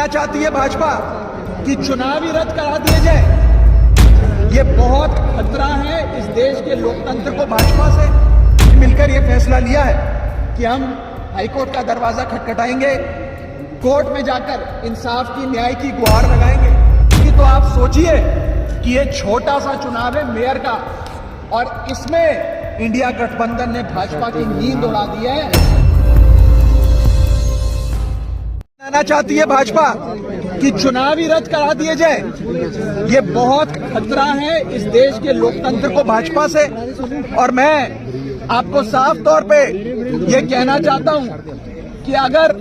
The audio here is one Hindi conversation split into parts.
चाहती है भाजपा कि चुनाव ही रद्द करा दिए जाए। ये बहुत खतरा है इस देश के लोकतंत्र को। भाजपा से मिलकर ये फैसला लिया है कि हम हाईकोर्ट का दरवाजा खटखटाएंगे, कोर्ट में जाकर इंसाफ की, न्याय की गुहार लगाएंगे। कि तो आप सोचिए कि ये छोटा सा चुनाव है मेयर का, और इसमें इंडिया गठबंधन ने भाजपा की नींद उड़ा दी है। कहना चाहती है भाजपा कि चुनाव ही रद्द करा दिए जाए। ये बहुत खतरा है इस देश के लोकतंत्र को भाजपा से। और मैं आपको साफ तौर पे ये कहना चाहता हूं कि अगर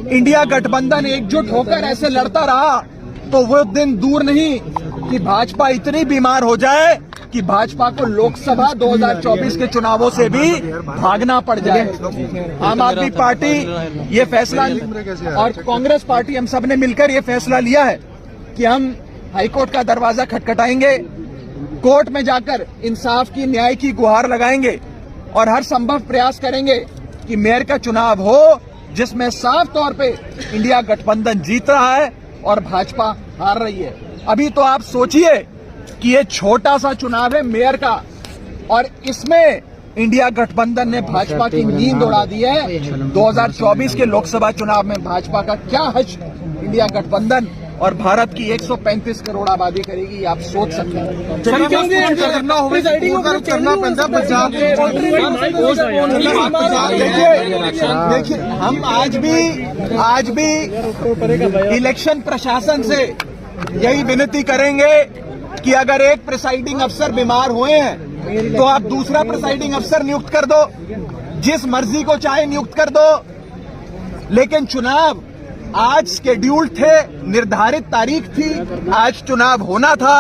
इंडिया गठबंधन एकजुट होकर ऐसे लड़ता रहा तो वो दिन दूर नहीं कि भाजपा इतनी बीमार हो जाए कि भाजपा को लोकसभा 2024 के चुनावों से भी भागना पड़ जाए। आम आदमी पार्टी ये फैसला और कांग्रेस पार्टी, हम सब ने मिलकर ये फैसला लिया है कि हम हाईकोर्ट का दरवाजा खटखटाएंगे, कोर्ट में जाकर इंसाफ की, न्याय की गुहार लगाएंगे और हर संभव प्रयास करेंगे कि मेयर का चुनाव हो जिसमें साफ तौर पे इंडिया गठबंधन जीत रहा है और भाजपा हार रही है। अभी तो आप सोचिए कि ये छोटा सा चुनाव है मेयर का, और इसमें इंडिया गठबंधन ने भाजपा की नींद उड़ा दी है। 2024 के लोकसभा चुनाव में भाजपा का क्या हश्र इंडिया गठबंधन और भारत की 135 करोड़ आबादी करेगी, आप सोच सकते हैं। देखिए, हम आज भी इलेक्शन प्रशासन से यही विनती करेंगे कि अगर एक प्रिसाइडिंग अफसर बीमार हुए हैं तो आप दूसरा प्रिसाइडिंग अफसर नियुक्त कर दो, जिस मर्जी को चाहे नियुक्त कर दो। लेकिन चुनाव आज शेड्यूल्ड थे, निर्धारित तारीख थी, आज चुनाव होना था।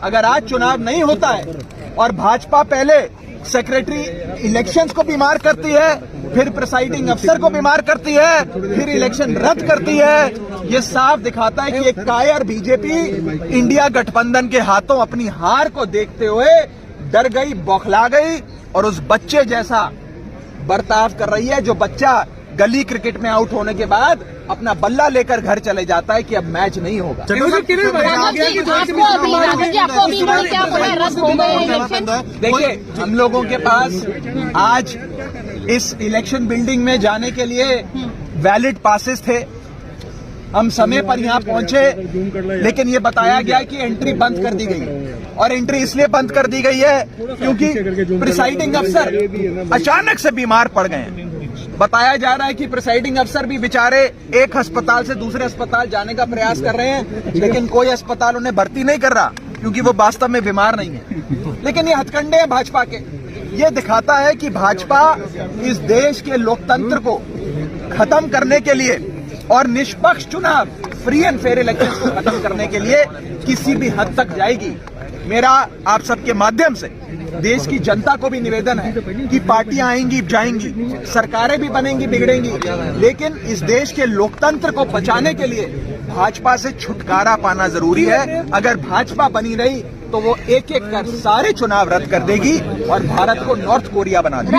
अगर आज चुनाव नहीं होता है और भाजपा पहले सेक्रेटरी इलेक्शंस को बीमार करती है, फिर प्रिसाइडिंग अफसर को बीमार करती है, फिर इलेक्शन रद्द करती है, ये साफ दिखाता है कि एक कायर बीजेपी इंडिया गठबंधन के हाथों अपनी हार को देखते हुए डर गई, बौखला गई और उस बच्चे जैसा बर्ताव कर रही है जो बच्चा गली क्रिकेट में आउट होने के बाद अपना बल्ला लेकर घर चले जाता है कि अब मैच नहीं होगा। देखिए, हम लोगों के पास आज इस इलेक्शन बिल्डिंग में जाने के लिए वैलिड पासेस थे। हम समय पर यहां पहुंचे, लेकिन ये बताया गया कि एंट्री बंद कर दी गई, और एंट्री इसलिए बंद कर दी गई है क्योंकि प्रिसाइडिंग अफसर अचानक से बीमार पड़ गए हैं। बताया जा रहा है कि प्रिसाइडिंग अफसर भी बेचारे एक अस्पताल से दूसरे अस्पताल जाने का प्रयास कर रहे हैं, लेकिन कोई अस्पताल उन्हें भर्ती नहीं कर रहा क्योंकि वो वास्तव में बीमार नहीं है। लेकिन ये हथकंडे हैं भाजपा के। ये दिखाता है कि भाजपा इस देश के लोकतंत्र को खत्म करने के लिए और निष्पक्ष चुनाव, फ्री एंड फेयर इलेक्शन को खत्म करने के लिए किसी भी हद तक जाएगी। मेरा आप सबके माध्यम से देश की जनता को भी निवेदन है कि पार्टियां आएंगी, जाएंगी, सरकारें भी बनेंगी, बिगड़ेंगी, लेकिन इस देश के लोकतंत्र को बचाने के लिए भाजपा से छुटकारा पाना जरूरी है। अगर भाजपा बनी रही तो वो एक एक कर सारे चुनाव रद्द कर देगी और भारत को नॉर्थ कोरिया बना देगी।